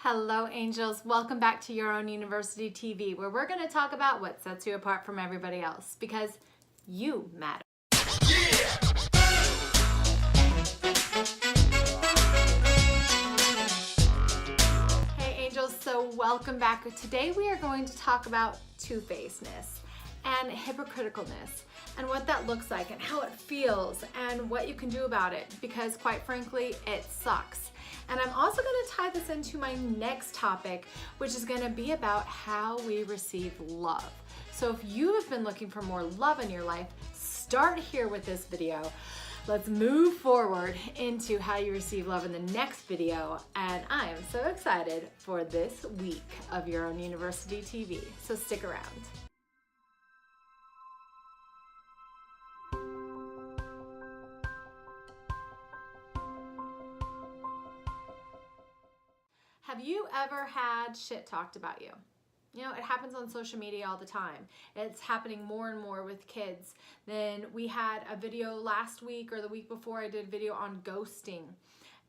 Hello, angels. Welcome back to Your Own University TV, where we're going to talk about what sets you apart from everybody else, because you matter. Hey, angels. So welcome back. Today we are going to talk about two-facedness and hypocriticalness and what that looks like and how it feels and what you can do about it, because quite frankly, it sucks. And I'm also going to tie this into my next topic, which is going to be about how we receive love. So if you have been looking for more love in your life, start here with this video. Let's move forward into how you receive love in the next video. And I am so excited for this week of Your Own University TV. So stick around. Have you ever had shit talked about you? You know, it happens on social media all the time. It's happening more and more with kids. Then we had a video last week or the week before, I did a video on ghosting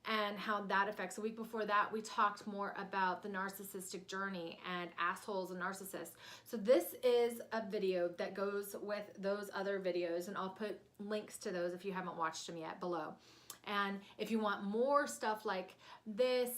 and how that affects. The week before that, we talked more about the narcissistic journey and assholes and narcissists. So this is a video that goes with those other videos, and I'll put links to those if you haven't watched them yet below. And if you want more stuff like this,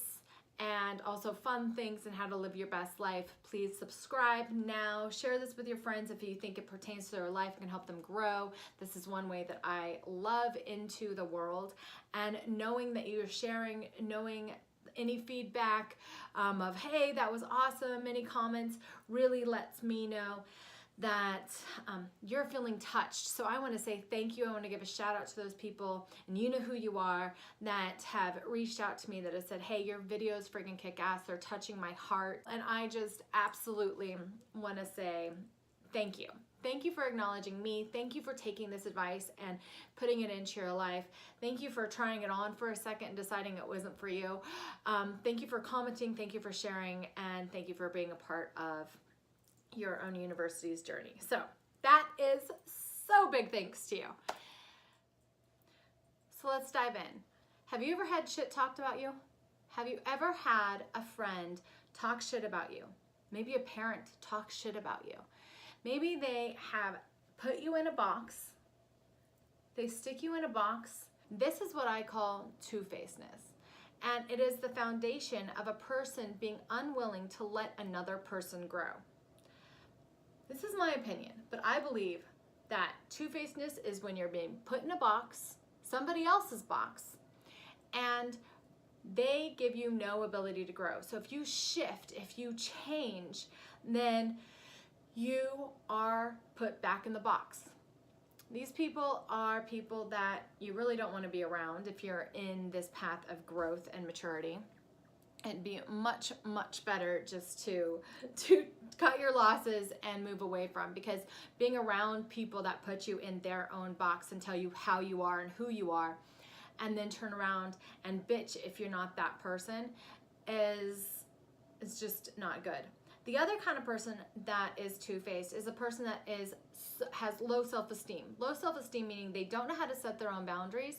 and also fun things and how to live your best life, please subscribe now. Share this with your friends if you think it pertains to their life and can help them grow. This is one way that I love into the world. And knowing that you're sharing, knowing any feedback of, hey, that was awesome, any comments, really lets me know that you're feeling touched. So I want to say thank you. I want to give a shout out to those people, and you know who you are, that have reached out to me, that have said, hey, your videos freaking kick ass. They're touching my heart. And I just absolutely want to say thank you. Thank you for acknowledging me. Thank you for taking this advice and putting it into your life. Thank you for trying it on for a second and deciding it wasn't for you. Thank you for commenting. Thank you for sharing. And thank you for being a part of Your Own University's journey. So that is so big thanks to you. So let's dive in. Have you ever had shit talked about you? Have you ever had a friend talk shit about you? Maybe a parent talk shit about you. Maybe they have put you in a box. They stick you in a box. This is what I call two-facedness. And it is the foundation of a person being unwilling to let another person grow. This is my opinion, but I believe that two-facedness is when you're being put in a box, somebody else's box, and they give you no ability to grow. So if you shift, if you change, then you are put back in the box. These people are people that you really don't want to be around if you're in this path of growth and maturity. It'd be much, much better just to cut your losses and move away from, because being around people that put you in their own box and tell you how you are and who you are, and then turn around and bitch if you're not that person is just not good. The other kind of person that is two-faced is a person that has low self-esteem. Low self-esteem meaning they don't know how to set their own boundaries,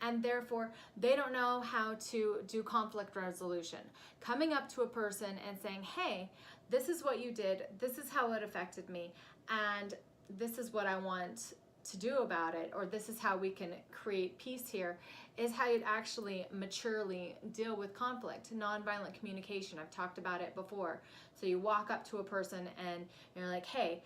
and therefore they don't know how to do conflict resolution. Coming up to a person and saying, hey, this is what you did, this is how it affected me, and this is what I want to do about it, or this is how we can create peace here, is how you'd actually maturely deal with conflict. Nonviolent communication, I've talked about it before. So you walk up to a person and you're like, hey,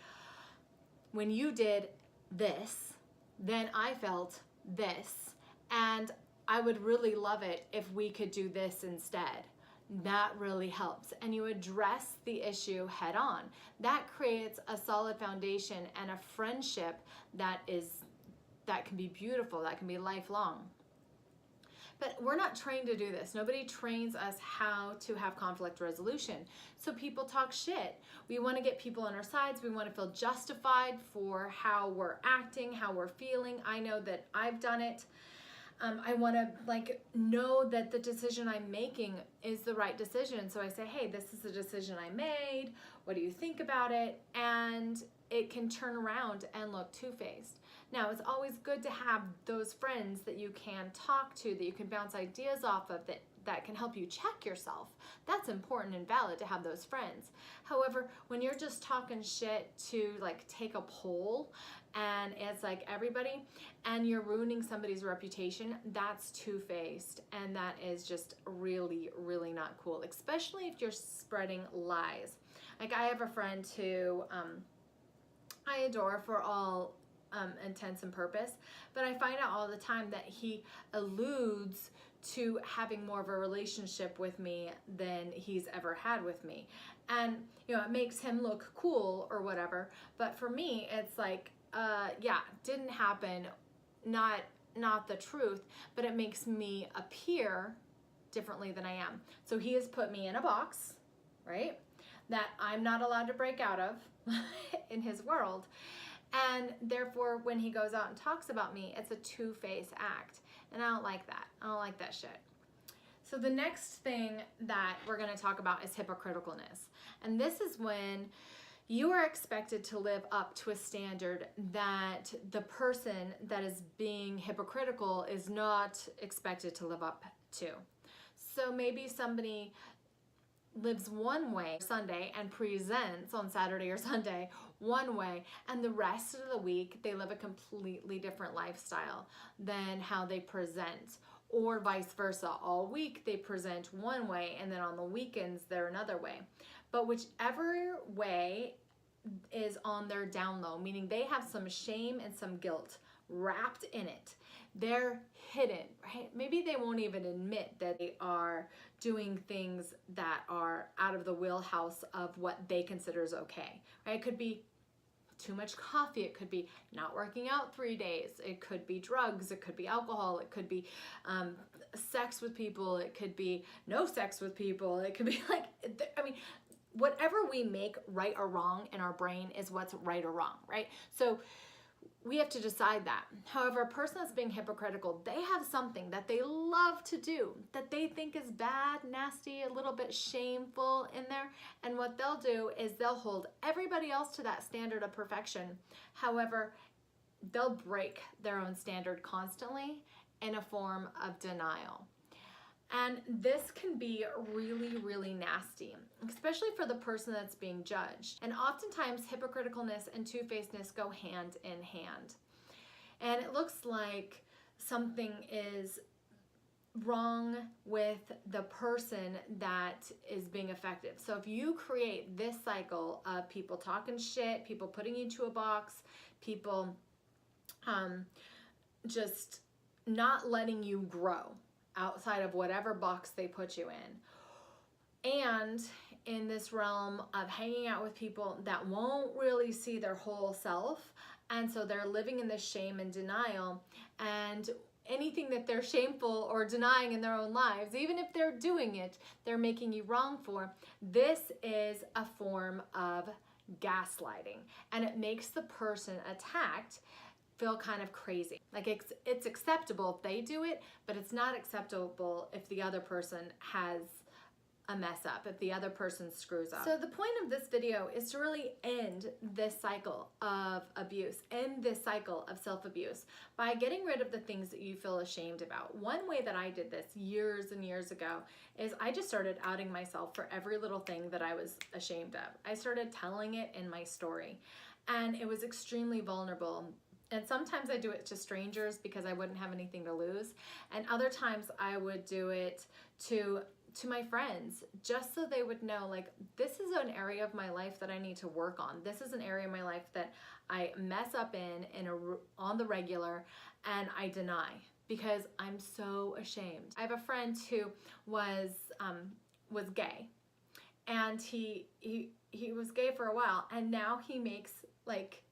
when you did this, then I felt this, and I would really love it if we could do this instead. That really helps. And you address the issue head on. That creates a solid foundation and a friendship that can be beautiful, that can be lifelong. But we're not trained to do this. Nobody trains us how to have conflict resolution. So people talk shit. We want to get people on our sides. We want to feel justified for how we're acting, how we're feeling. I know that I've done it. I want to know that the decision I'm making is the right decision. So I say, hey, this is the decision I made. What do you think about it? And it can turn around and look two-faced. Now, it's always good to have those friends that you can talk to, that you can bounce ideas off of, that that can help you check yourself. That's important and valid to have those friends. However, when you're just talking shit to like take a poll and it's like everybody, and you're ruining somebody's reputation, that's two-faced, and that is just really, really not cool, especially if you're spreading lies. Like I have a friend who I adore for all intents and purpose, but I find out all the time that he alludes to having more of a relationship with me than he's ever had with me. And, you know, it makes him look cool or whatever, but for me, it's like, yeah, didn't happen, not the truth, but it makes me appear differently than I am. So he has put me in a box, right, that I'm not allowed to break out of in his world. And therefore, when he goes out and talks about me, it's a two-faced act. And I don't like that. I don't like that shit. So the next thing that we're going to talk about is hypocriticalness. And this is when you are expected to live up to a standard that the person that is being hypocritical is not expected to live up to. So maybe somebody lives one way Sunday and presents on Saturday or Sunday one way, and the rest of the week they live a completely different lifestyle than how they present, or vice versa. All week they present one way and then on the weekends they're another way. But whichever way is on their down low, meaning they have some shame and some guilt wrapped in it. They're hidden, right? Maybe they won't even admit that they are doing things that are out of the wheelhouse of what they consider is okay, right? It could be too much coffee. It could be not working out 3 days. It could be drugs. It could be alcohol. It could be sex with people. It could be no sex with people. It could be like, I mean, whatever we make right or wrong in our brain is what's right or wrong, right? So we have to decide that. However, a person that's being hypocritical, they have something that they love to do, that they think is bad, nasty, a little bit shameful in there. And what they'll do is they'll hold everybody else to that standard of perfection. However, they'll break their own standard constantly in a form of denial. And this can be really, really nasty, especially for the person that's being judged. And oftentimes, hypocriticalness and two-facedness go hand in hand. And it looks like something is wrong with the person that is being effective. So if you create this cycle of people talking shit, people putting you into a box, people just not letting you grow outside of whatever box they put you in, and in this realm of hanging out with people that won't really see their whole self, and so they're living in this shame and denial, and anything that they're shameful or denying in their own lives, even if they're doing it, they're making you wrong for. This is a form of gaslighting, and it makes the person attacked feel kind of crazy. Like it's acceptable if they do it, but it's not acceptable if the other person has a mess up, if the other person screws up. So the point of this video is to really end this cycle of abuse, end this cycle of self-abuse by getting rid of the things that you feel ashamed about. One way that I did this years and years ago is I just started outing myself for every little thing that I was ashamed of. I started telling it in my story, and it was extremely vulnerable. And sometimes I do it to strangers because I wouldn't have anything to lose. And other times I would do it to my friends, just so they would know, like, this is an area of my life that I need to work on. This is an area of my life that I mess up on the regular, and I deny because I'm so ashamed. I have a friend who was gay, and he was gay for a while, and now he makes like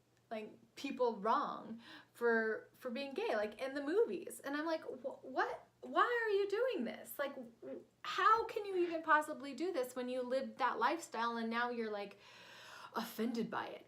people wrong for being gay, like in the movies. And I'm like, what? Why are you doing this? Like, how can you even possibly do this when you lived that lifestyle and now you're like offended by it?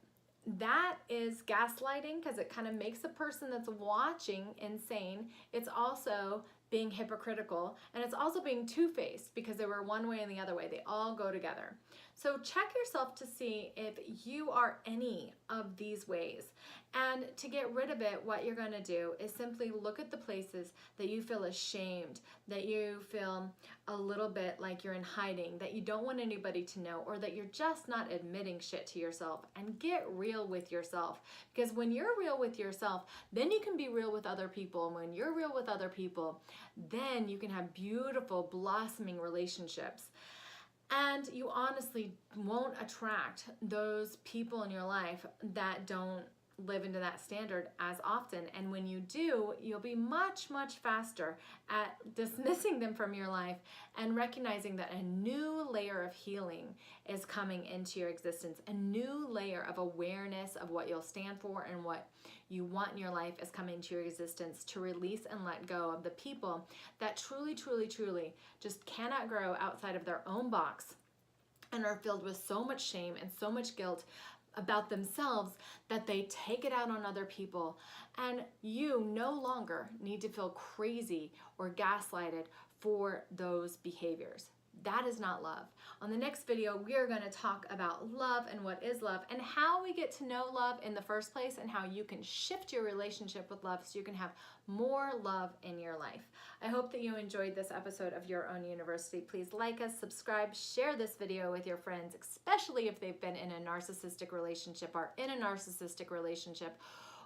That is gaslighting, because it kind of makes the person that's watching insane. It's also being hypocritical, and it's also being two-faced because they were one way and the other way. They all go together. So check yourself to see if you are any of these ways. And to get rid of it, what you're going to do is simply look at the places that you feel ashamed, that you feel a little bit like you're in hiding, that you don't want anybody to know, or that you're just not admitting shit to yourself, and get real with yourself. Because when you're real with yourself, then you can be real with other people. And when you're real with other people, then you can have beautiful, blossoming relationships. And you honestly won't attract those people in your life that don't live into that standard as often. And when you do, you'll be much, much faster at dismissing them from your life and recognizing that a new layer of healing is coming into your existence. A new layer of awareness of what you'll stand for and what you want in your life is coming into your existence, to release and let go of the people that truly, truly, truly just cannot grow outside of their own box and are filled with so much shame and so much guilt about themselves that they take it out on other people. And you no longer need to feel crazy or gaslighted for those behaviors. That is not love. On the next video, we are going to talk about love and what is love and how we get to know love in the first place, and how you can shift your relationship with love so you can have more love in your life. I hope that you enjoyed this episode of Your Own University. Please like us, subscribe, share this video with your friends, especially if they've been in a narcissistic relationship, or in a narcissistic relationship,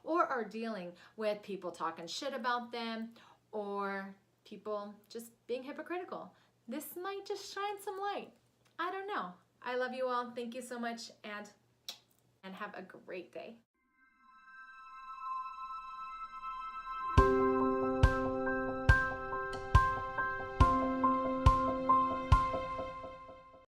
or are dealing with people talking shit about them, or people just being hypocritical. This might just shine some light. I don't know. I love you all. Thank you so much, and have a great day.